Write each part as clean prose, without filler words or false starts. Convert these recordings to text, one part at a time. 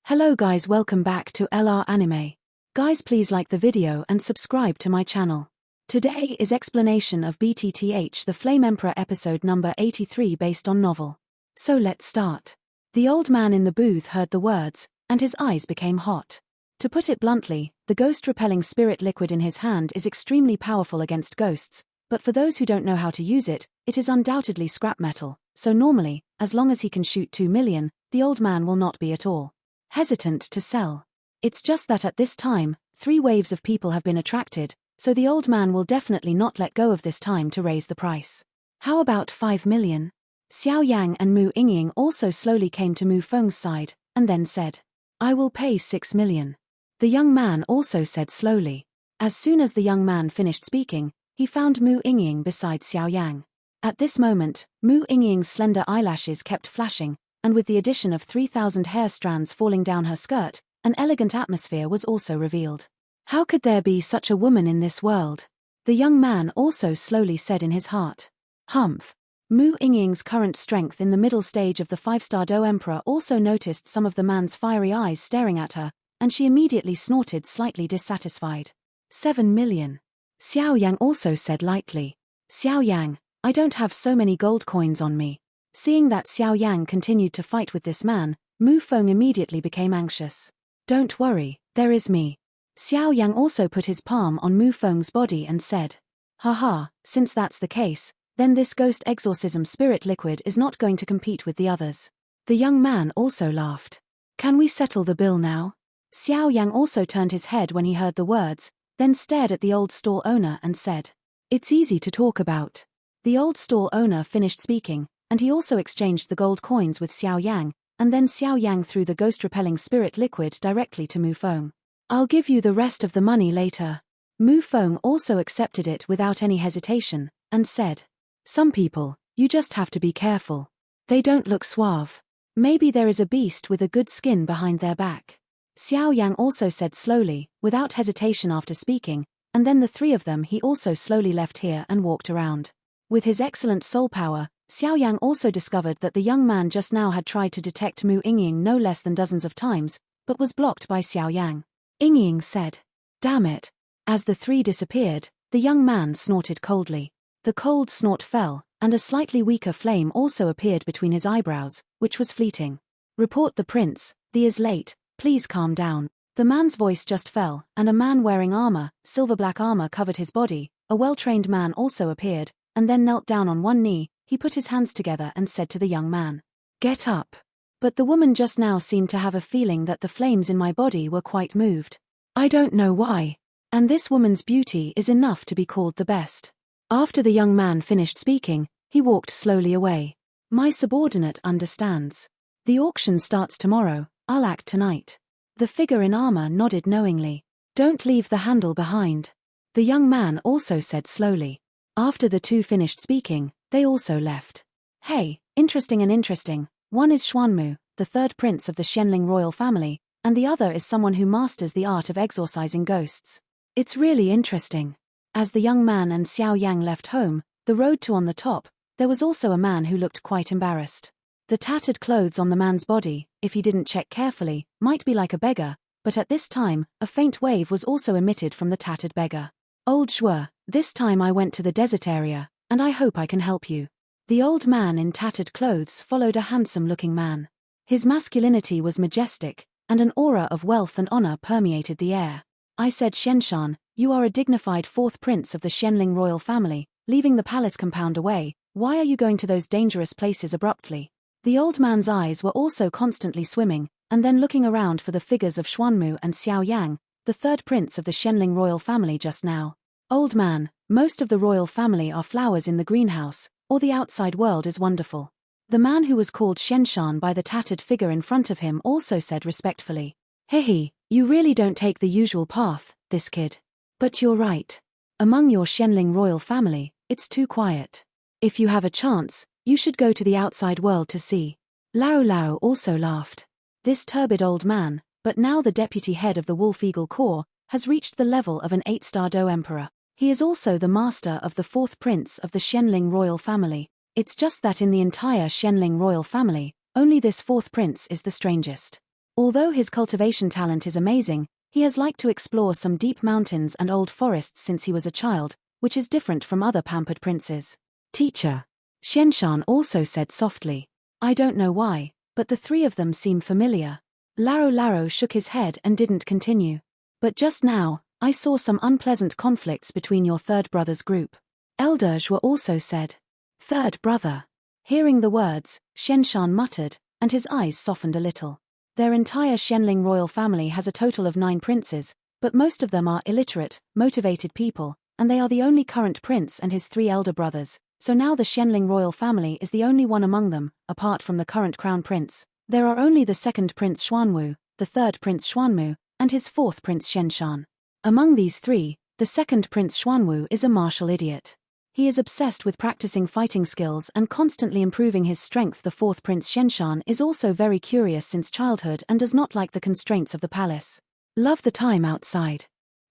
Hello guys, welcome back to LR Anime. Guys, please like the video and subscribe to my channel. Today is explanation of BTTH the Flame Emperor episode number 83 based on novel. So let's start. The old man in the booth heard the words, and his eyes became hot. To put it bluntly, the ghost-repelling spirit liquid in his hand is extremely powerful against ghosts, but for those who don't know how to use it, it is undoubtedly scrap metal, so normally, as long as he can shoot 2 million, the old man will not be at all hesitant to sell. It's just that at this time, 3 waves of people have been attracted, so the old man will definitely not let go of this time to raise the price. How about 5 million? Xiao Yan and Mu Yingying also slowly came to Mu Feng's side, and then said, I will pay 6 million. The young man also said slowly. As soon as the young man finished speaking, he found Mu Yingying beside Xiao Yan. At this moment, Mu Yingying's slender eyelashes kept flashing, and with the addition of 3,000 hair strands falling down her skirt, an elegant atmosphere was also revealed. How could there be such a woman in this world? The young man also slowly said in his heart. Humph. Mu Yingying's current strength in the middle stage of the 5-star Do Emperor also noticed some of the man's fiery eyes staring at her, and she immediately snorted, slightly dissatisfied. 7 million. Xiao Yang also said lightly. Xiao Yang, I don't have so many gold coins on me. Seeing that Xiao Yang continued to fight with this man, Mu Feng immediately became anxious. Don't worry, there is me. Xiao Yang also put his palm on Mu Feng's body and said, Haha, since that's the case, then this ghost exorcism spirit liquid is not going to compete with the others. The young man also laughed. Can we settle the bill now? Xiao Yang also turned his head when he heard the words, then stared at the old stall owner and said, It's easy to talk about. The old stall owner finished speaking, and he also exchanged the gold coins with Xiao Yang, and then Xiao Yang threw the ghost-repelling spirit liquid directly to Mu Feng. I'll give you the rest of the money later. Mu Feng also accepted it without any hesitation, and said, Some people, you just have to be careful. They don't look suave. Maybe there is a beast with a good skin behind their back. Xiao Yang also said slowly, without hesitation after speaking, and then the 3 of them he also slowly left here and walked around. With his excellent soul power, Xiao Yang also discovered that the young man just now had tried to detect Mu Yingying no less than dozens of times, but was blocked by Xiao Yang. Yingying said, Damn it. As the 3 disappeared, the young man snorted coldly. The cold snort fell, and a slightly weaker flame also appeared between his eyebrows, which was fleeting. Report the prince, the is late, please calm down. The man's voice just fell, and a man wearing armor, silver-black armor covered his body. A well-trained man also appeared, and then knelt down on one knee. He put his hands together and said to the young man, Get up. But the woman just now seemed to have a feeling that the flames in my body were quite moved. I don't know why. And this woman's beauty is enough to be called the best. After the young man finished speaking, he walked slowly away. My subordinate understands. The auction starts tomorrow, I'll act tonight. The figure in armor nodded knowingly. Don't leave the handle behind. The young man also said slowly. After the 2 finished speaking, they also left. Hey, interesting and interesting. One is Xuanmu, the 3rd prince of the Xianling royal family, and the other is someone who masters the art of exorcising ghosts. It's really interesting. As the young man and Xiao Yang left home, the road to on the top, there was also a man who looked quite embarrassed. The tattered clothes on the man's body, if he didn't check carefully, might be like a beggar, but at this time, a faint wave was also emitted from the tattered beggar. Old Zhuo, this time I went to the desert area, and I hope I can help you. The old man in tattered clothes followed a handsome-looking man. His masculinity was majestic, and an aura of wealth and honor permeated the air. I said, Shenshan, you are a dignified 4th prince of the Xianling royal family, leaving the palace compound away. Why are you going to those dangerous places abruptly? The old man's eyes were also constantly swimming, and then looking around for the figures of Xuanmu and Xiao Yang, the 3rd prince of the Xianling royal family just now. Old man, most of the royal family are flowers in the greenhouse, or the outside world is wonderful. The man who was called Shenshan by the tattered figure in front of him also said respectfully, Hehe, you really don't take the usual path, this kid. But you're right. Among your Xianling royal family, it's too quiet. If you have a chance, you should go to the outside world to see. Lao Lao also laughed. This turbid old man, but now the deputy head of the Wolf Eagle Corps, has reached the level of an 8-star Do Emperor. He is also the master of the 4th prince of the Xianling royal family. It's just that in the entire Xianling royal family, only this 4th prince is the strangest. Although his cultivation talent is amazing, he has liked to explore some deep mountains and old forests since he was a child, which is different from other pampered princes. Teacher. Xianshan also said softly. I don't know why, but the three of them seem familiar. Laro shook his head and didn't continue. But just now, I saw some unpleasant conflicts between your third brother's group. Elder Zhuo also said. Third brother. Hearing the words, Xianshan muttered, and his eyes softened a little. Their entire Xianling royal family has a total of 9 princes, but most of them are illiterate, motivated people, and they are the only current prince and his 3 elder brothers, so now the Xianling royal family is the only one among them, apart from the current crown prince. There are only the second Prince Xuanwu, the third Prince Xuanmu, and his fourth Prince Xianshan. Among these 3, the second Prince Xuanwu is a martial idiot. He is obsessed with practicing fighting skills and constantly improving his strength. The fourth Prince Xianshan is also very curious since childhood and does not like the constraints of the palace. Love the time outside.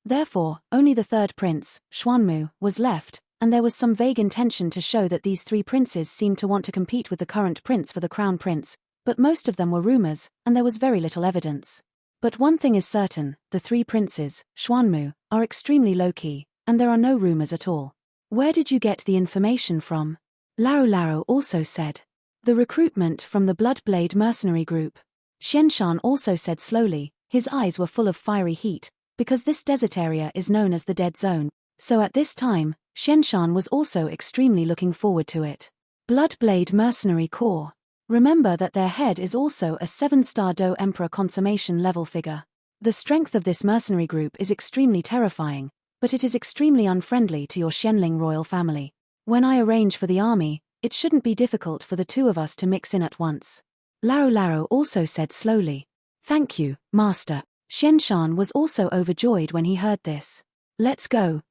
Therefore, only the third prince, Xuanmu, was left, and there was some vague intention to show that these 3 princes seemed to want to compete with the current prince for the crown prince, but most of them were rumors, and there was very little evidence. But one thing is certain, the 3 princes, Xuanmu, are extremely low-key, and there are no rumors at all. Where did you get the information from? Laro also said. The recruitment from the Bloodblade mercenary group. Xianshan also said slowly, his eyes were full of fiery heat, because this desert area is known as the Dead Zone, so at this time, Xianshan was also extremely looking forward to it. Bloodblade Mercenary Corps. Remember that their head is also a 7-star Do Emperor consummation level figure. The strength of this mercenary group is extremely terrifying, but it is extremely unfriendly to your Xianling royal family. When I arrange for the army, it shouldn't be difficult for the 2 of us to mix in at once. Laro also said slowly. Thank you, Master. Xianshan was also overjoyed when he heard this. Let's go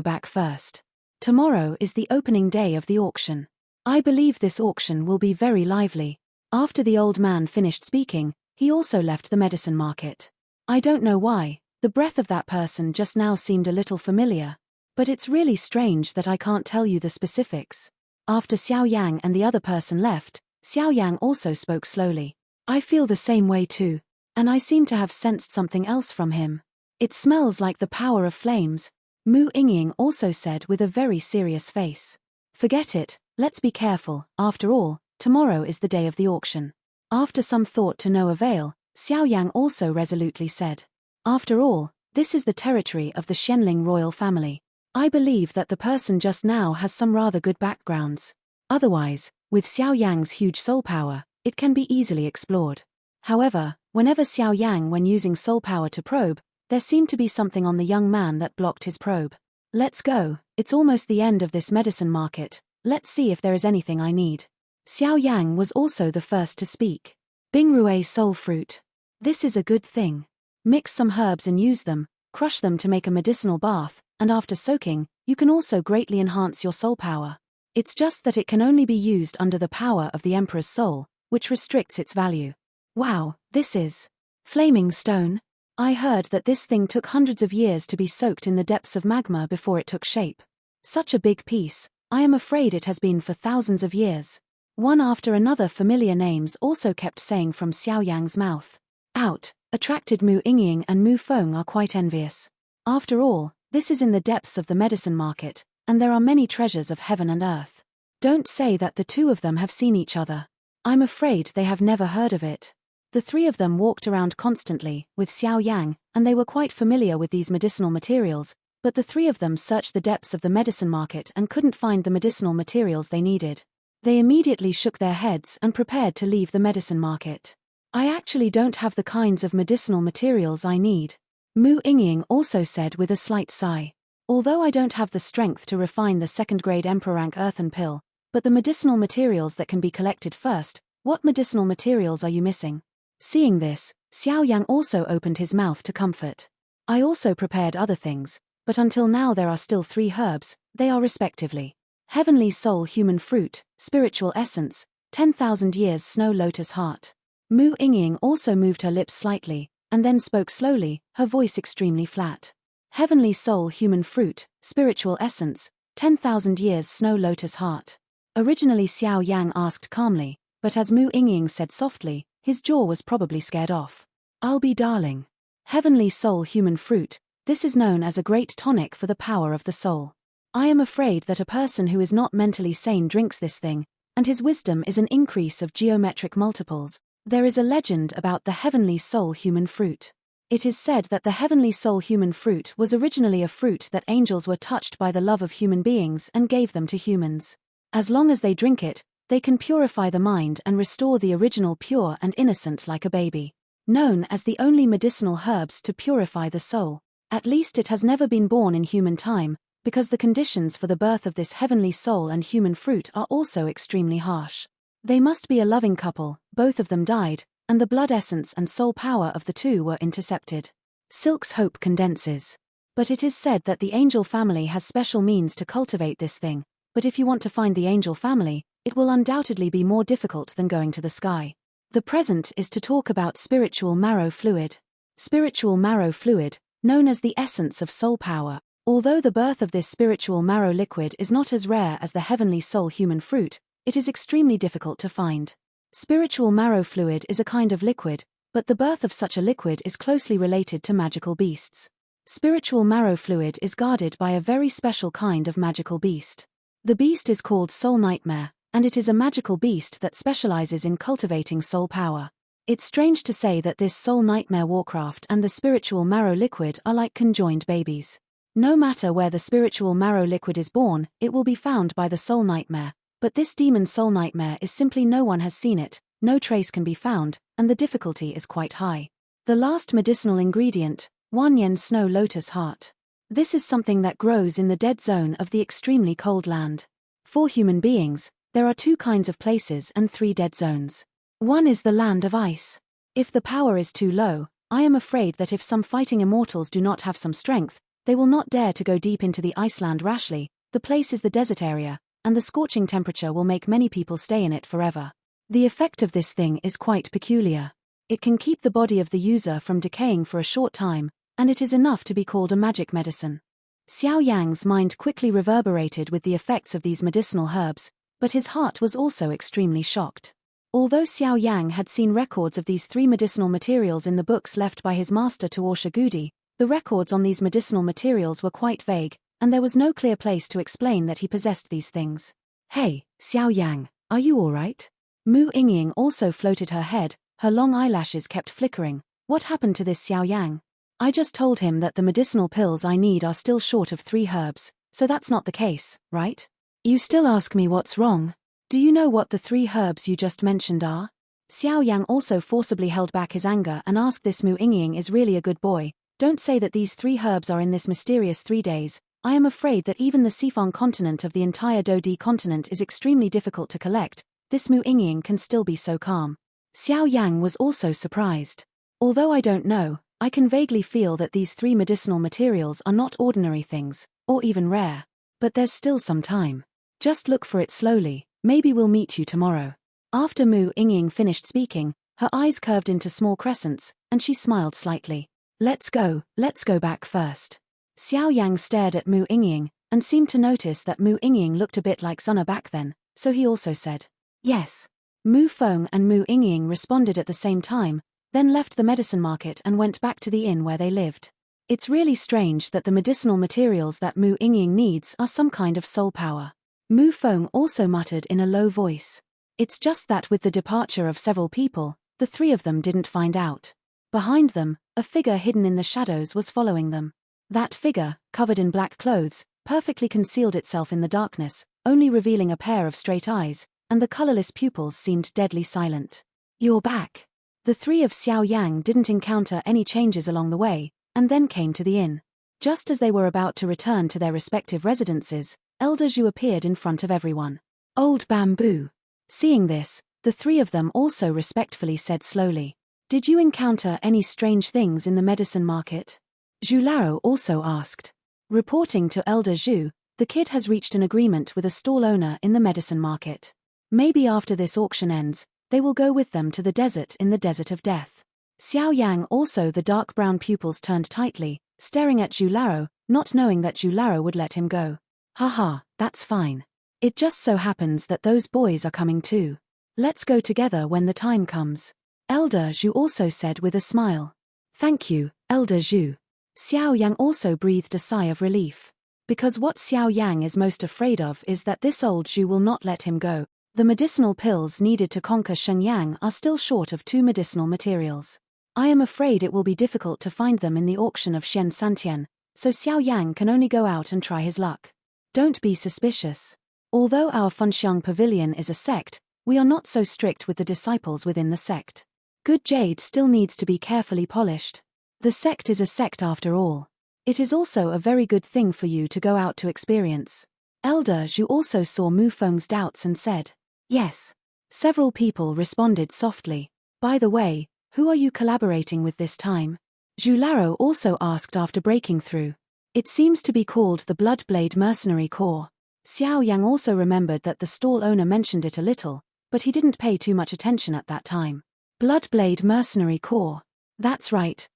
back first. Tomorrow is the opening day of the auction. I believe this auction will be very lively. After the old man finished speaking, he also left the medicine market. I don't know why, the breath of that person just now seemed a little familiar. But it's really strange that I can't tell you the specifics. After Xiao Yang and the other person left, Xiao Yang also spoke slowly. I feel the same way too, and I seem to have sensed something else from him. It smells like the power of flames. Mu Yingying also said with a very serious face. Forget it, let's be careful, after all, tomorrow is the day of the auction. After some thought to no avail, Xiao Yang also resolutely said. After all, this is the territory of the Xianling royal family. I believe that the person just now has some rather good backgrounds. Otherwise, with Xiao Yang's huge soul power, it can be easily explored. However, whenever Xiao Yang when using soul power to probe, there seemed to be something on the young man that blocked his probe. Let's go, it's almost the end of this medicine market, let's see if there is anything I need. Xiao Yang was also the first to speak. Bingrue soul fruit. This is a good thing. Mix some herbs and use them, crush them to make a medicinal bath, and after soaking, you can also greatly enhance your soul power. It's just that it can only be used under the power of the Emperor's soul, which restricts its value. Wow, this is flaming stone. I heard that this thing took hundreds of years to be soaked in the depths of magma before it took shape. Such a big piece, I am afraid it has been for thousands of years. One after another familiar names also kept saying from Xiao Yang's mouth. Out, attracted Mu Yingying and Mu Feng are quite envious. After all, this is in the depths of the medicine market, and there are many treasures of heaven and earth. Don't say that the 2 of them have seen each other. I'm afraid they have never heard of it. The 3 of them walked around constantly, with Xiao Yang, and they were quite familiar with these medicinal materials, but the 3 of them searched the depths of the medicine market and couldn't find the medicinal materials they needed. They immediately shook their heads and prepared to leave the medicine market. I actually don't have the kinds of medicinal materials I need. Mu Yingying also said with a slight sigh. Although I don't have the strength to refine the 2nd grade Emperor rank earthen pill, but the medicinal materials that can be collected first, what medicinal materials are you missing? Seeing this, Xiao Yang also opened his mouth to comfort. I also prepared other things, but until now there are still 3 herbs, they are respectively Heavenly Soul Human Fruit, Spiritual Essence, 10,000 Years Snow Lotus Heart. Mu Yingying also moved her lips slightly, and then spoke slowly, her voice extremely flat. Heavenly Soul Human Fruit, Spiritual Essence, 10,000 Years Snow Lotus Heart. Originally Xiao Yang asked calmly, but as Mu Yingying said softly, his jaw was probably scared off. I'll be darling. Heavenly soul human fruit, this is known as a great tonic for the power of the soul. I am afraid that a person who is not mentally sane drinks this thing, and his wisdom is an increase of geometric multiples. There is a legend about the heavenly soul human fruit. It is said that the heavenly soul human fruit was originally a fruit that angels were touched by the love of human beings and gave them to humans. As long as they drink it, they can purify the mind and restore the original pure and innocent like a baby. Known as the only medicinal herbs to purify the soul, at least it has never been born in human time, because the conditions for the birth of this heavenly soul and human fruit are also extremely harsh. They must be a loving couple, both of them died, and the blood essence and soul power of the two were intercepted. Silk's hope condenses. But it is said that the angel family has special means to cultivate this thing, but if you want to find the angel family, it will undoubtedly be more difficult than going to the sky. The present is to talk about spiritual marrow fluid. Spiritual marrow fluid, known as the essence of soul power. Although the birth of this spiritual marrow liquid is not as rare as the heavenly soul human fruit, it is extremely difficult to find. Spiritual marrow fluid is a kind of liquid, but the birth of such a liquid is closely related to magical beasts. Spiritual marrow fluid is guarded by a very special kind of magical beast. The beast is called Soul Nightmare, and it is a magical beast that specializes in cultivating soul power. It's strange to say that this Soul Nightmare Warcraft and the spiritual marrow liquid are like conjoined babies. No matter where the spiritual marrow liquid is born, it will be found by the Soul Nightmare, but this demon Soul Nightmare is simply no one has seen it, no trace can be found, and the difficulty is quite high. The last medicinal ingredient, Wan Yen Snow Lotus Heart. This is something that grows in the dead zone of the extremely cold land. For human beings, there are two kinds of places and three dead zones. One is the land of ice. If the power is too low, I am afraid that if some fighting immortals do not have some strength, they will not dare to go deep into the Iceland rashly. The place is the desert area, and the scorching temperature will make many people stay in it forever. The effect of this thing is quite peculiar. It can keep the body of the user from decaying for a short time, and it is enough to be called a magic medicine. Xiao Yang's mind quickly reverberated with the effects of these medicinal herbs, but his heart was also extremely shocked. Although Xiao Yang had seen records of these three medicinal materials in the books left by his master Tuorsha Gudi, the records on these medicinal materials were quite vague, and there was no clear place to explain that he possessed these things. Hey, Xiao Yang, are you alright? Mu Yingying also floated her head, her long eyelashes kept flickering. What happened to this Xiao Yang? I just told him that the medicinal pills I need are still short of 3 herbs, so that's not the case, right? You still ask me what's wrong? Do you know what the 3 herbs you just mentioned are? Xiao Yang also forcibly held back his anger and asked this Mu Yingying is really a good boy. Don't say that these 3 herbs are in this mysterious 3 days. I am afraid that even the Sifang continent of the entire Dodi continent is extremely difficult to collect. This Mu Yingying can still be so calm. Xiao Yang was also surprised. Although I don't know, I can vaguely feel that these 3 medicinal materials are not ordinary things, or even rare. But there's still some time. Just look for it slowly, maybe we'll meet you tomorrow. After Mu Yingying finished speaking, her eyes curved into small crescents, and she smiled slightly. Let's go back first. Xiao Yang stared at Mu Yingying, and seemed to notice that Mu Yingying looked a bit like Zuna back then, so he also said, yes. Mu Feng and Mu Yingying responded at the same time, then left the medicine market and went back to the inn where they lived. It's really strange that the medicinal materials that Mu Yingying needs are some kind of soul power. Mu Feng also muttered in a low voice. It's just that with the departure of several people, the 3 of them didn't find out. Behind them, a figure hidden in the shadows was following them. That figure, covered in black clothes, perfectly concealed itself in the darkness, only revealing a pair of straight eyes, and the colorless pupils seemed deadly silent. You're back. The 3 of Xiao Yang didn't encounter any changes along the way, and then came to the inn. Just as they were about to return to their respective residences, Elder Zhu appeared in front of everyone. Old Bamboo. Seeing this, the 3 of them also respectfully said slowly, did you encounter any strange things in the medicine market? Zhu Lao also asked. Reporting to Elder Zhu, the kid has reached an agreement with a stall owner in the medicine market. Maybe after this auction ends, they will go with them to the desert in the desert of death. Xiao Yang also the dark brown pupils turned tightly, staring at Zhu Lao, not knowing that Zhu Lao would let him go. Haha, that's fine. It just so happens that those boys are coming too. Let's go together when the time comes. Elder Zhu also said with a smile. Thank you, Elder Zhu. Xiao Yang also breathed a sigh of relief. Because what Xiao Yang is most afraid of is that this old Zhu will not let him go. The medicinal pills needed to conquer Shenyang are still short of 2 medicinal materials. I am afraid it will be difficult to find them in the auction of Xian Santian, so Xiao Yang can only go out and try his luck. Don't be suspicious. Although our Funxiang Pavilion is a sect, we are not so strict with the disciples within the sect. Good jade still needs to be carefully polished. The sect is a sect after all. It is also a very good thing for you to go out to experience. Elder Zhu also saw Mu Feng's doubts and said, yes. Several people responded softly. By the way, who are you collaborating with this time? Zhu Laro also asked after breaking through. It seems to be called the Bloodblade Mercenary Corps. Xiao Yang also remembered that the stall owner mentioned it a little, but he didn't pay too much attention at that time. Bloodblade Mercenary Corps. That's right,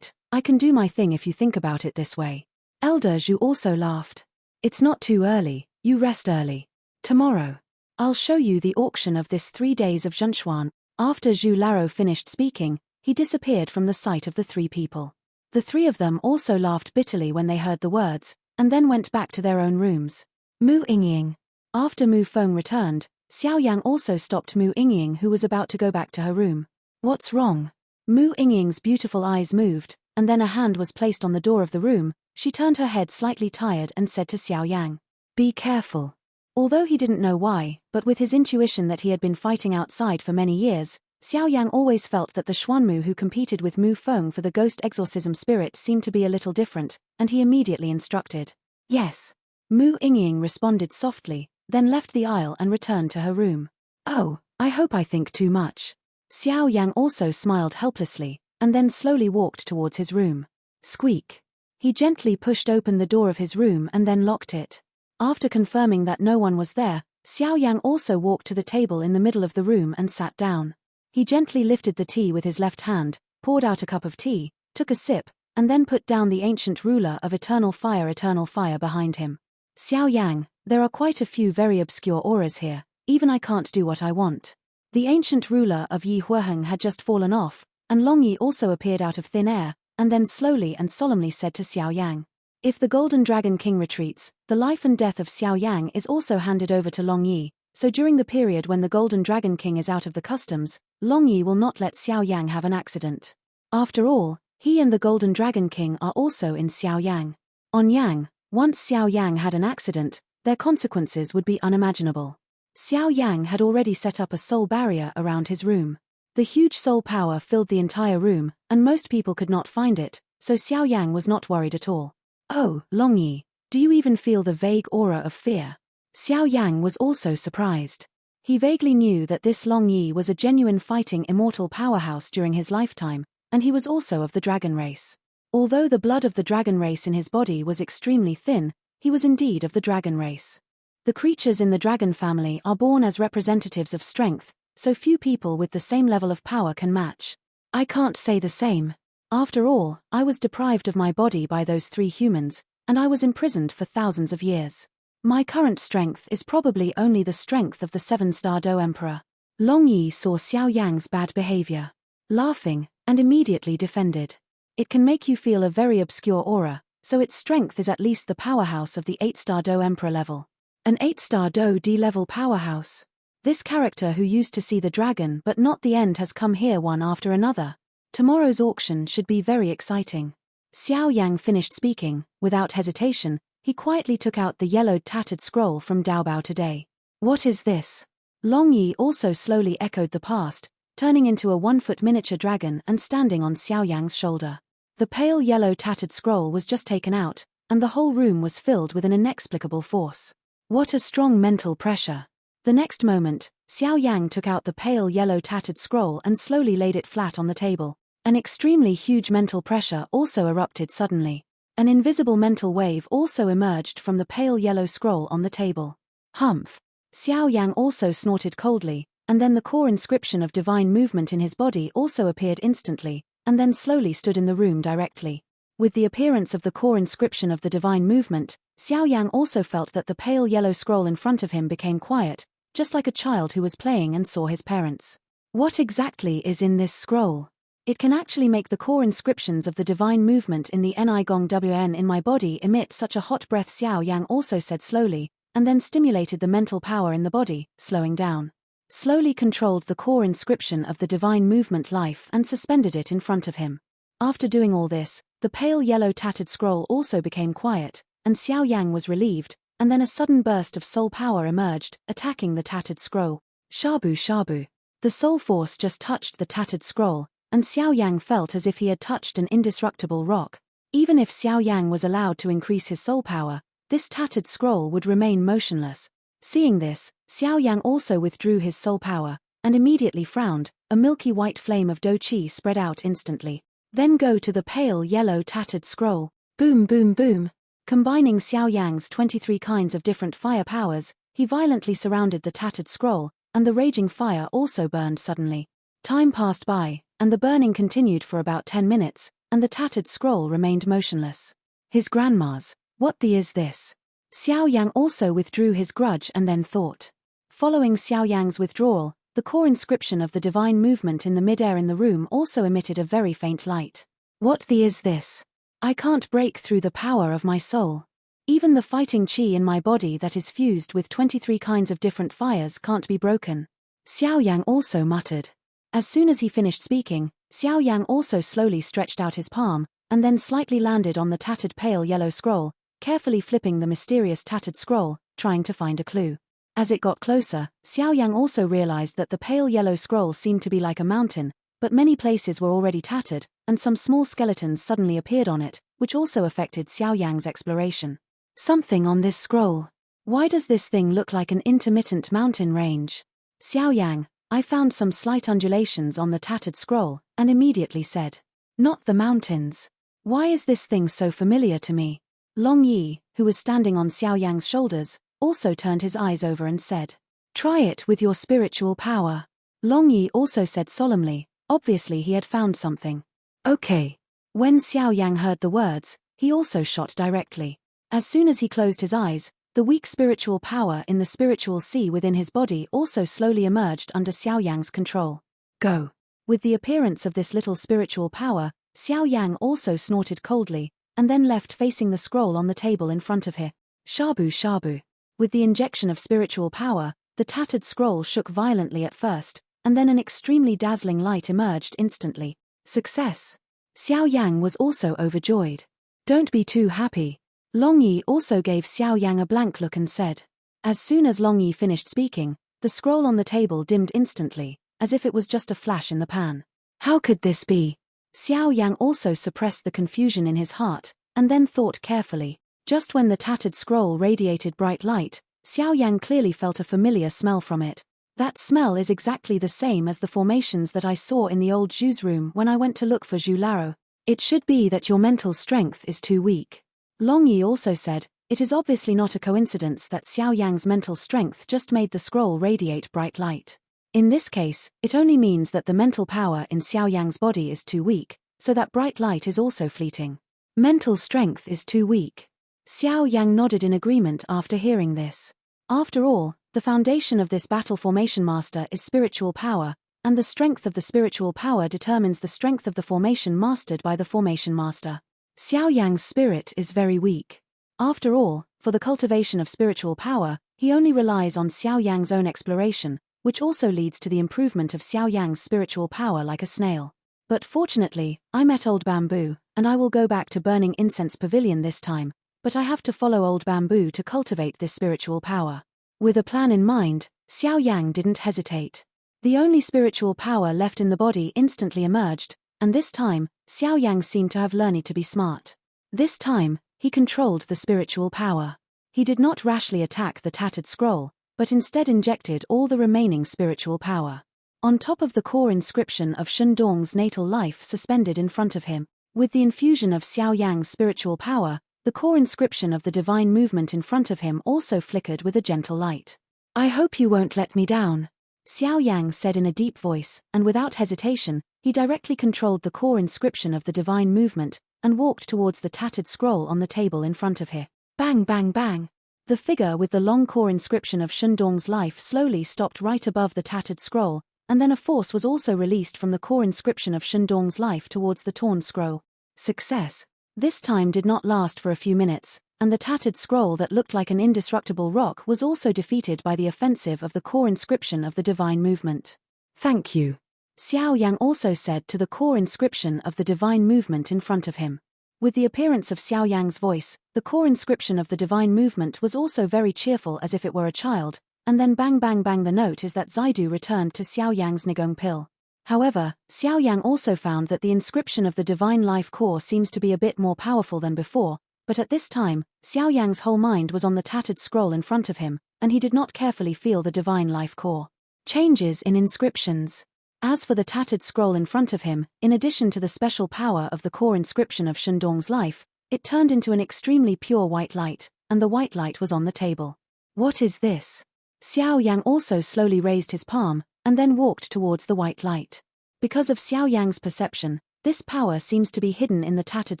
I can do my thing if you think about it this way. Elder Zhu also laughed. It's not too early, you rest early. Tomorrow. I'll show you the auction of this 3 days of Zhenshuan. After Zhu Laro finished speaking, he disappeared from the sight of the 3 people. The 3 of them also laughed bitterly when they heard the words, and then went back to their own rooms. Mu Yingying. After Mu Feng returned, Xiao Yang also stopped Mu Yingying, who was about to go back to her room. What's wrong? Mu Yingying's beautiful eyes moved, and then a hand was placed on the door of the room. She turned her head slightly tired and said to Xiao Yang, be careful. Although he didn't know why, but with his intuition that he had been fighting outside for many years, Xiao Yang always felt that the Xuanmu who competed with Mu Feng for the ghost exorcism spirit seemed to be a little different, and he immediately instructed. Yes. Mu Yingying responded softly, then left the aisle and returned to her room. Oh, I hope I think too much. Xiao Yang also smiled helplessly, and then slowly walked towards his room. Squeak. He gently pushed open the door of his room and then locked it. After confirming that no one was there, Xiao Yang also walked to the table in the middle of the room and sat down. He gently lifted the tea with his left hand, poured out a cup of tea, took a sip, and then put down the ancient ruler of eternal fire behind him. Xiao Yang, there are quite a few very obscure auras here, even I can't do what I want. The ancient ruler of Yi Huaheng had just fallen off, and Long Yi also appeared out of thin air, and then slowly and solemnly said to Xiao Yang, if the Golden Dragon King retreats, the life and death of Xiao Yang is also handed over to Long Yi, so during the period when the Golden Dragon King is out of the customs, Long Yi will not let Xiao Yang have an accident. After all, he and the Golden Dragon King are also in Xiao Yang. On Yang, once Xiao Yang had an accident, their consequences would be unimaginable. Xiao Yang had already set up a soul barrier around his room. The huge soul power filled the entire room, and most people could not find it, so Xiao Yang was not worried at all. Oh, Long Yi, do you even feel the vague aura of fear? Xiao Yang was also surprised. He vaguely knew that this Long Yi was a genuine fighting immortal powerhouse during his lifetime, and he was also of the dragon race. Although the blood of the dragon race in his body was extremely thin, he was indeed of the dragon race. The creatures in the dragon family are born as representatives of strength, so few people with the same level of power can match. I can't say the same. After all, I was deprived of my body by those 3 humans, and I was imprisoned for thousands of years. My current strength is probably only the strength of the 7-star Do Emperor. Long Yi saw Xiao Yang's bad behavior, laughing, and immediately defended. It can make you feel a very obscure aura, so its strength is at least the powerhouse of the 8-star Do Emperor level. An 8-star Do D-level powerhouse. This character who used to see the dragon but not the end has come here one after another. Tomorrow's auction should be very exciting. Xiao Yang finished speaking. Without hesitation, he quietly took out the yellowed tattered scroll from Daobao today. What is this? Long Yi also slowly echoed the past, turning into a 1-foot miniature dragon and standing on Xiao Yang's shoulder. The pale yellow tattered scroll was just taken out, and the whole room was filled with an inexplicable force. What a strong mental pressure. The next moment, Xiao Yang took out the pale yellow tattered scroll and slowly laid it flat on the table. An extremely huge mental pressure also erupted suddenly. An invisible mental wave also emerged from the pale yellow scroll on the table. Humph. Xiao Yang also snorted coldly, and then the core inscription of divine movement in his body also appeared instantly, and then slowly stood in the room directly. With the appearance of the core inscription of the divine movement, Xiao Yang also felt that the pale yellow scroll in front of him became quiet, just like a child who was playing and saw his parents. What exactly is in this scroll? It can actually make the core inscriptions of the divine movement in the Nigong in my body emit such a hot breath, Xiao Yang also said slowly, and then stimulated the mental power in the body, slowing down. Slowly controlled the core inscription of the divine movement life and suspended it in front of him. After doing all this, the pale yellow tattered scroll also became quiet, and Xiao Yang was relieved, and then a sudden burst of soul power emerged, attacking the tattered scroll. Shabu shabu. The soul force just touched the tattered scroll, and Xiao Yang felt as if he had touched an indestructible rock. Even if Xiao Yang was allowed to increase his soul power, this tattered scroll would remain motionless. Seeing this, Xiao Yang also withdrew his soul power, and immediately frowned. A milky white flame of Do Qi spread out instantly. Then go to the pale yellow tattered scroll. Boom boom boom. Combining Xiao Yang's 23 kinds of different fire powers, he violently surrounded the tattered scroll, and the raging fire also burned suddenly. Time passed by, and the burning continued for about 10 minutes, and the tattered scroll remained motionless. His grandma's, what the is this? Xiao Yang also withdrew his grudge and then thought. Following Xiao Yang's withdrawal, the core inscription of the divine movement in the mid-air in the room also emitted a very faint light. What the is this? I can't break through the power of my soul. Even the fighting qi in my body that is fused with 23 kinds of different fires can't be broken. Xiao Yang also muttered. As soon as he finished speaking, Xiao Yang also slowly stretched out his palm, and then slightly landed on the tattered pale yellow scroll, carefully flipping the mysterious tattered scroll, trying to find a clue. As it got closer, Xiao Yang also realized that the pale yellow scroll seemed to be like a mountain, but many places were already tattered, and some small skeletons suddenly appeared on it, which also affected Xiao Yang's exploration. Something on this scroll. Why does this thing look like an intermittent mountain range? Xiao Yang, I found some slight undulations on the tattered scroll, and immediately said. Not the mountains. Why is this thing so familiar to me? Long Yi, who was standing on Xiao Yang's shoulders, also turned his eyes over and said. Try it with your spiritual power. Long Yi also said solemnly, obviously he had found something. Okay. When Xiao Yang heard the words, he also shot directly. As soon as he closed his eyes, the weak spiritual power in the spiritual sea within his body also slowly emerged under Xiao Yang's control. Go. With the appearance of this little spiritual power, Xiao Yang also snorted coldly, and then left facing the scroll on the table in front of him. Shabu shabu. With the injection of spiritual power, the tattered scroll shook violently at first, and then an extremely dazzling light emerged instantly. Success. Xiao Yang was also overjoyed. Don't be too happy. Long Yi also gave Xiao Yang a blank look and said. As soon as Long Yi finished speaking, the scroll on the table dimmed instantly, as if it was just a flash in the pan. How could this be? Xiao Yang also suppressed the confusion in his heart, and then thought carefully. Just when the tattered scroll radiated bright light, Xiao Yang clearly felt a familiar smell from it. That smell is exactly the same as the formations that I saw in the old Zhu's room when I went to look for Zhu Laro. It should be that your mental strength is too weak. Long Yi also said, it is obviously not a coincidence that Xiao Yang's mental strength just made the scroll radiate bright light. In this case, it only means that the mental power in Xiao Yang's body is too weak, so that bright light is also fleeting. Mental strength is too weak. Xiao Yang nodded in agreement after hearing this. After all, the foundation of this battle formation master is spiritual power, and the strength of the spiritual power determines the strength of the formation mastered by the formation master. Xiao Yang's spirit is very weak. After all, for the cultivation of spiritual power, he only relies on Xiao Yang's own exploration, which also leads to the improvement of Xiao Yang's spiritual power like a snail. But fortunately, I met Old Bamboo, and I will go back to Burning Incense Pavilion this time, but I have to follow Old Bamboo to cultivate this spiritual power. With a plan in mind, Xiao Yang didn't hesitate. The only spiritual power left in the body instantly emerged, and this time, Xiao Yang seemed to have learned to be smart. This time, he controlled the spiritual power. He did not rashly attack the tattered scroll, but instead injected all the remaining spiritual power. On top of the core inscription of Shundong's natal life suspended in front of him, with the infusion of Xiao Yang's spiritual power, the core inscription of the divine movement in front of him also flickered with a gentle light. I hope you won't let me down. Xiao Yang said in a deep voice, and without hesitation, he directly controlled the core inscription of the divine movement, and walked towards the tattered scroll on the table in front of him. Bang bang bang! The figure with the long core inscription of Shundong's life slowly stopped right above the tattered scroll, and then a force was also released from the core inscription of Shandong's life towards the torn scroll. Success. This time did not last for a few minutes, and the tattered scroll that looked like an indestructible rock was also defeated by the offensive of the core inscription of the divine movement. Thank you, Xiao Yang also said to the core inscription of the divine movement in front of him. With the appearance of Xiao Yang's voice, the core inscription of the divine movement was also very cheerful as if it were a child, and then bang bang bang. The note is that Zaidu returned to Xiao Yang's Nigong pill. However, Xiao Yang also found that the inscription of the divine life core seems to be a bit more powerful than before, but at this time, Xiao Yang's whole mind was on the tattered scroll in front of him, and he did not carefully feel the divine life core. Changes in inscriptions. As for the tattered scroll in front of him, in addition to the special power of the core inscription of Shandong's life, it turned into an extremely pure white light, and the white light was on the table. What is this? Xiao Yang also slowly raised his palm, and then walked towards the white light. Because of Xiao Yang's perception, this power seems to be hidden in the tattered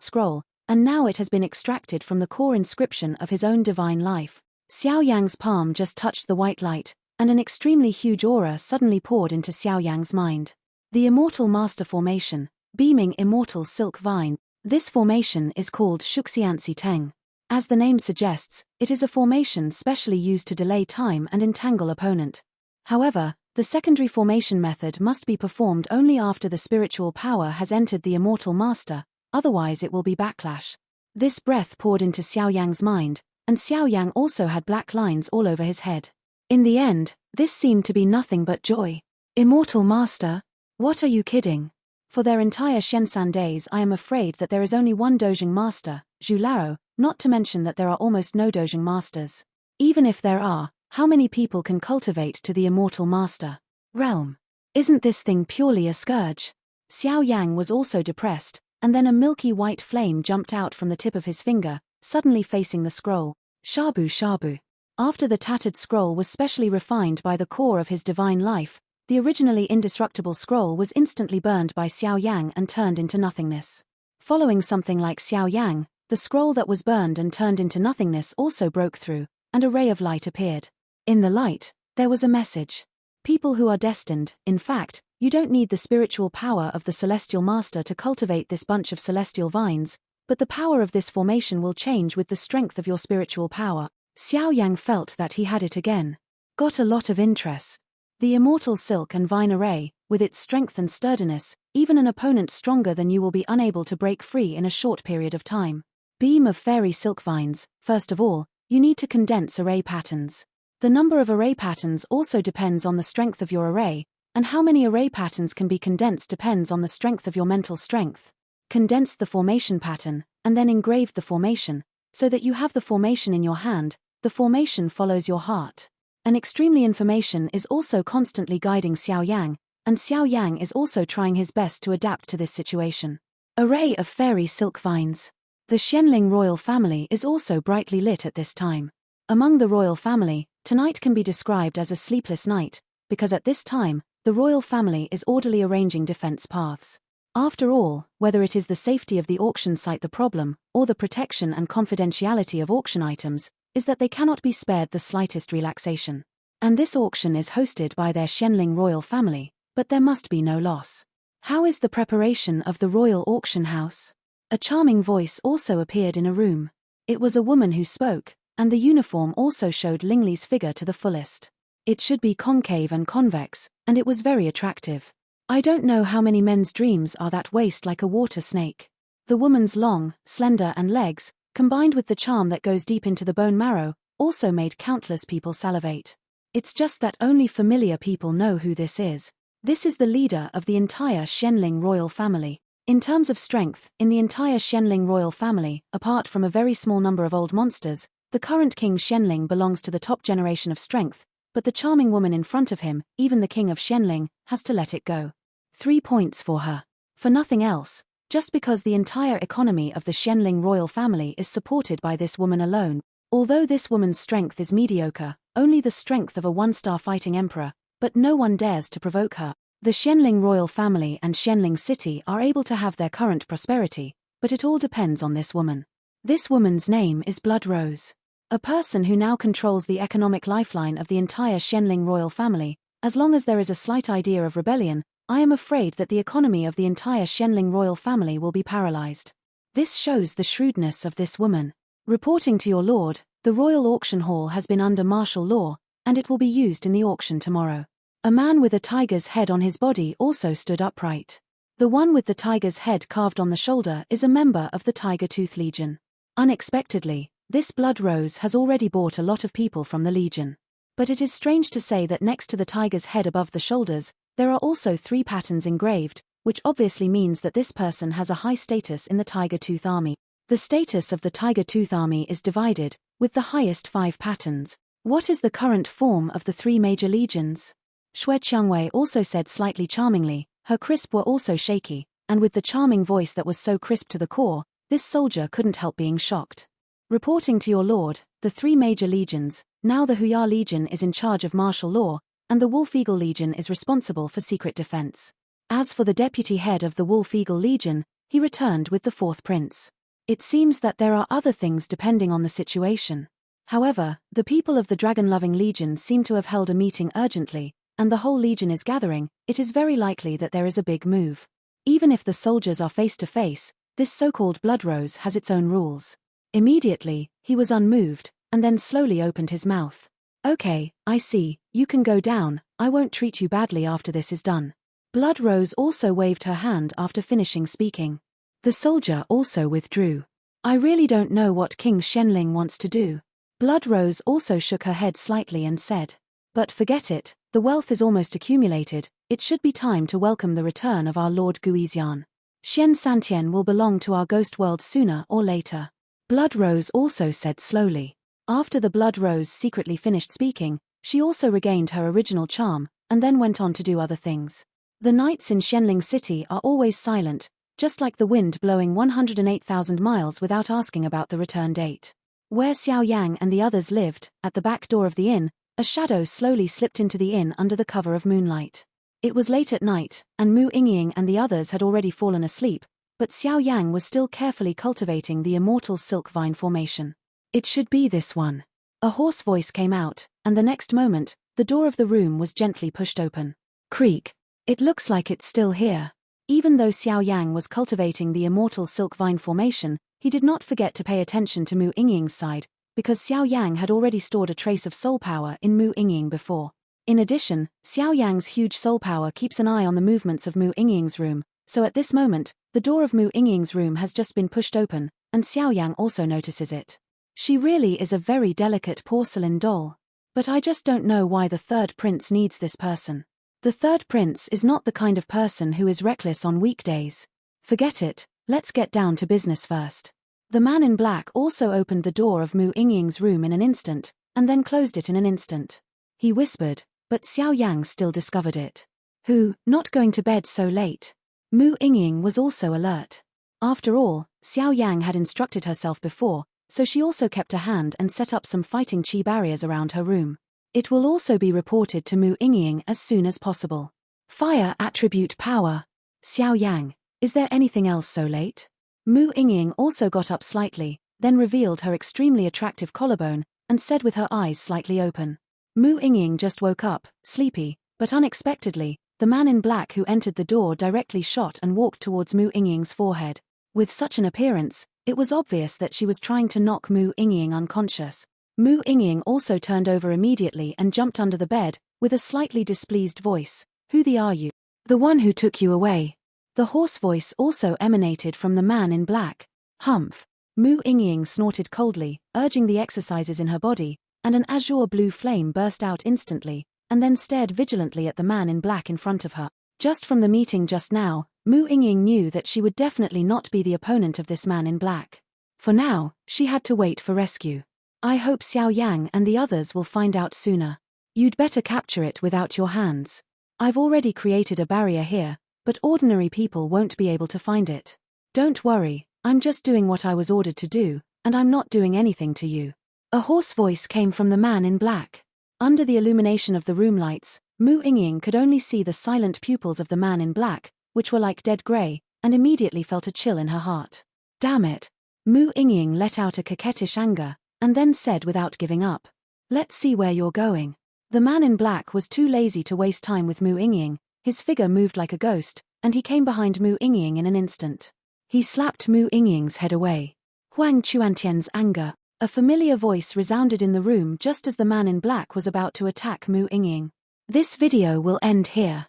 scroll, and now it has been extracted from the core inscription of his own divine life. Xiao Yang's palm just touched the white light, and an extremely huge aura suddenly poured into Xiao Yang's mind. The Immortal Master Formation, beaming immortal silk vine. This formation is called Shuxiansi Teng. As the name suggests, it is a formation specially used to delay time and entangle opponent. However, the secondary formation method must be performed only after the spiritual power has entered the Immortal Master, otherwise it will be backlash. This breath poured into Xiao Yang's mind, and Xiao Yang also had black lines all over his head. In the end, this seemed to be nothing but joy. Immortal Master? What are you kidding? For their entire Shensan days I am afraid that there is only one Dojing Master, Zhu Lao, not to mention that there are almost no Dojing Masters. Even if there are, how many people can cultivate to the Immortal Master realm? Isn't this thing purely a scourge? Xiao Yang was also depressed, and then a milky white flame jumped out from the tip of his finger, suddenly facing the scroll. Shabu Shabu. After the tattered scroll was specially refined by the core of his divine life, the originally indestructible scroll was instantly burned by Xiao Yang and turned into nothingness. Following something like Xiao Yang, the scroll that was burned and turned into nothingness also broke through, and a ray of light appeared. In the light, there was a message. People who are destined, in fact, you don't need the spiritual power of the Celestial Master to cultivate this bunch of celestial vines, but the power of this formation will change with the strength of your spiritual power. Xiao Yang felt that he had it again. Got a lot of interest. The immortal silk and vine array, with its strength and sturdiness, even an opponent stronger than you will be unable to break free in a short period of time. Beam of fairy silk vines. First of all, you need to condense array patterns. The number of array patterns also depends on the strength of your array, and how many array patterns can be condensed depends on the strength of your mental strength. Condense the formation pattern, and then engrave the formation, so that you have the formation in your hand. The formation follows your heart. An extremely information is also constantly guiding Xiao Yang, and Xiao Yang is also trying his best to adapt to this situation. Array of fairy silk vines. The Xianling royal family is also brightly lit at this time. Among the royal family, tonight can be described as a sleepless night, because at this time, the royal family is orderly arranging defense paths. After all, whether it is the safety of the auction site the problem, or the protection and confidentiality of auction items, is that they cannot be spared the slightest relaxation. And this auction is hosted by their Xianling royal family, but there must be no loss. How is the preparation of the royal auction house? A charming voice also appeared in a room. It was a woman who spoke, and the uniform also showed Lingli's figure to the fullest. It should be concave and convex, and it was very attractive. I don't know how many men's dreams are that waist like a water snake. The woman's long, slender and legs, combined with the charm that goes deep into the bone marrow, also made countless people salivate. It's just that only familiar people know who this is. This is the leader of the entire Xianling royal family. In terms of strength, in the entire Xianling royal family, apart from a very small number of old monsters, the current King Xianling belongs to the top generation of strength, but the charming woman in front of him, even the King of Xianling, has to let it go. 3 points for her. For nothing else. Just because the entire economy of the Xianling royal family is supported by this woman alone. Although this woman's strength is mediocre, only the strength of a one-star fighting emperor, but no one dares to provoke her. The Xianling royal family and Xianling city are able to have their current prosperity, but it all depends on this woman. This woman's name is Blood Rose. A person who now controls the economic lifeline of the entire Xianling royal family, As long as there is a slight idea of rebellion, I am afraid that the economy of the entire Xianling royal family will be paralyzed. This shows the shrewdness of this woman. Reporting to your lord, the royal auction hall has been under martial law, and it will be used in the auction tomorrow. A man with a tiger's head on his body also stood upright. The one with the tiger's head carved on the shoulder is a member of the Tiger Tooth Legion. Unexpectedly, this blood rose has already bought a lot of people from the Legion. But it is strange to say that next to the tiger's head above the shoulders, there are also 3 patterns engraved, which obviously means that this person has a high status in the Tiger Tooth Army. The status of the Tiger Tooth Army is divided, with the highest 5 patterns. What is the current form of the 3 major legions? Xue Qiangwei also said slightly charmingly. Her crisp were also shaky, and with the charming voice that was so crisp to the core, this soldier couldn't help being shocked. Reporting to your lord, the 3 major legions, now the Huya Legion is in charge of martial law, and the Wolf Eagle Legion is responsible for secret defense. As for the deputy head of the Wolf Eagle Legion, he returned with the 4th prince. It seems that there are other things depending on the situation. However, the people of the dragon-loving legion seem to have held a meeting urgently, and the whole legion is gathering. It is very likely that there is a big move. Even if the soldiers are face to face, this so-called blood rose has its own rules. Immediately, he was unmoved, and then slowly opened his mouth. Okay, I see, you can go down, I won't treat you badly after this is done. Blood Rose also waved her hand after finishing speaking. The soldier also withdrew. I really don't know what King Shenling wants to do. Blood Rose also shook her head slightly and said. But forget it, the wealth is almost accumulated, it should be time to welcome the return of our Lord Guizian. Xian Santian will belong to our ghost world sooner or later. Blood Rose also said slowly. After the Blood Rose secretly finished speaking, she also regained her original charm, and then went on to do other things. The nights in Xianling City are always silent, just like the wind blowing 108,000 miles without asking about the return date. Where Xiao Yang and the others lived, at the back door of the inn, a shadow slowly slipped into the inn under the cover of moonlight. It was late at night, and Mu Yingying and the others had already fallen asleep, but Xiao Yang was still carefully cultivating the immortal silk vine formation. It should be this one. A hoarse voice came out, and the next moment, the door of the room was gently pushed open. Creak. It looks like it's still here. Even though Xiao Yang was cultivating the immortal silk vine formation, he did not forget to pay attention to Mu Yingying's side, because Xiao Yang had already stored a trace of soul power in Mu Yingying before. In addition, Xiao Yang's huge soul power keeps an eye on the movements of Mu Yingying's room, so at this moment, the door of Mu Yingying's room has just been pushed open, and Xiao Yang also notices it. She really is a very delicate porcelain doll. But I just don't know why the third prince needs this person. The third prince is not the kind of person who is reckless on weekdays. Forget it, let's get down to business first. The man in black also opened the door of Mu Yingying's room in an instant, and then closed it in an instant. He whispered, but Xiao Yang still discovered it. Who, not going to bed so late? Mu Yingying was also alert. After all, Xiao Yang had instructed herself before, so she also kept a hand and set up some fighting chi barriers around her room. It will also be reported to Mu Yingying as soon as possible. Fire attribute power. Xiao Yang, is there anything else so late? Mu Yingying also got up slightly, then revealed her extremely attractive collarbone, and said with her eyes slightly open. Mu Yingying just woke up, sleepy, but unexpectedly, the man in black who entered the door directly shot and walked towards Mu Yingying's forehead. With such an appearance, it was obvious that she was trying to knock Mu Yingying unconscious. Mu Yingying also turned over immediately and jumped under the bed, with a slightly displeased voice. Who are you? The one who took you away. The hoarse voice also emanated from the man in black. Humph. Mu Yingying snorted coldly, urging the exercises in her body, and an azure blue flame burst out instantly, and then stared vigilantly at the man in black in front of her. Just from the meeting just now, Mu Yingying knew that she would definitely not be the opponent of this man in black. For now, she had to wait for rescue. I hope Xiao Yang and the others will find out sooner. You'd better capture it without your hands. I've already created a barrier here, but ordinary people won't be able to find it. Don't worry, I'm just doing what I was ordered to do, and I'm not doing anything to you. A hoarse voice came from the man in black. Under the illumination of the room lights, Mu Yingying could only see the silent pupils of the man in black, which were like dead grey, and immediately felt a chill in her heart. Damn it! Mu Yingying let out a coquettish anger, and then said without giving up. Let's see where you're going. The man in black was too lazy to waste time with Mu Yingying. His figure moved like a ghost, and he came behind Mu Yingying in an instant. He slapped Mu Yingying's head away. Huang Chuantian's anger. A familiar voice resounded in the room just as the man in black was about to attack Mu Yingying. This video will end here.